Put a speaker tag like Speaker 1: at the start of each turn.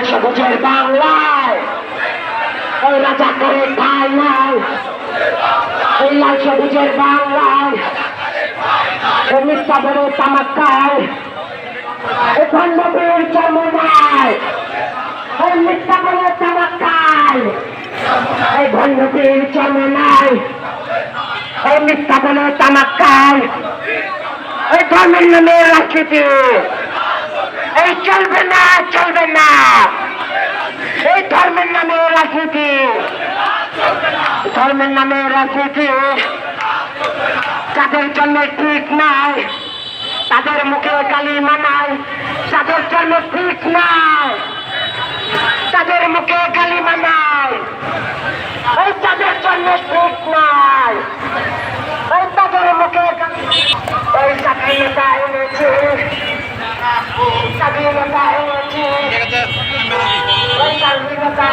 Speaker 1: সবুজের বাংলায় ওই রাজা করে ঠাই নাই, ওই লাল সবুজের বাংলায় ওই মিথ্যা বলে তামাক খায়, ওই খণ্ডবীর চর্মনায় ওই মিথ্যা বলে তামাক খায়, ওই খণ্ডবীর চর্মনায় ওই মিথ্যা বলে তামাক খায়, ওই ধর্মের নামে রাজনীতি এই চলবে না, চলবে না। এই ধর্মের নামে রাজনীতি, ধর্মের নামে রাজনীতি যাদের জন্য ঠিক নাই, তাদের মুখে গালি মানায়, যাদের জন্য ঠিক নাই তাদের মুখে গালি মানায়, ওই যাদের জন্য ঠিক নাই ওই তাদের মুখে ওই স্বাধীনতা এনেছে, স্বাধীনতা এনেছে, ওই স্বাধীনতা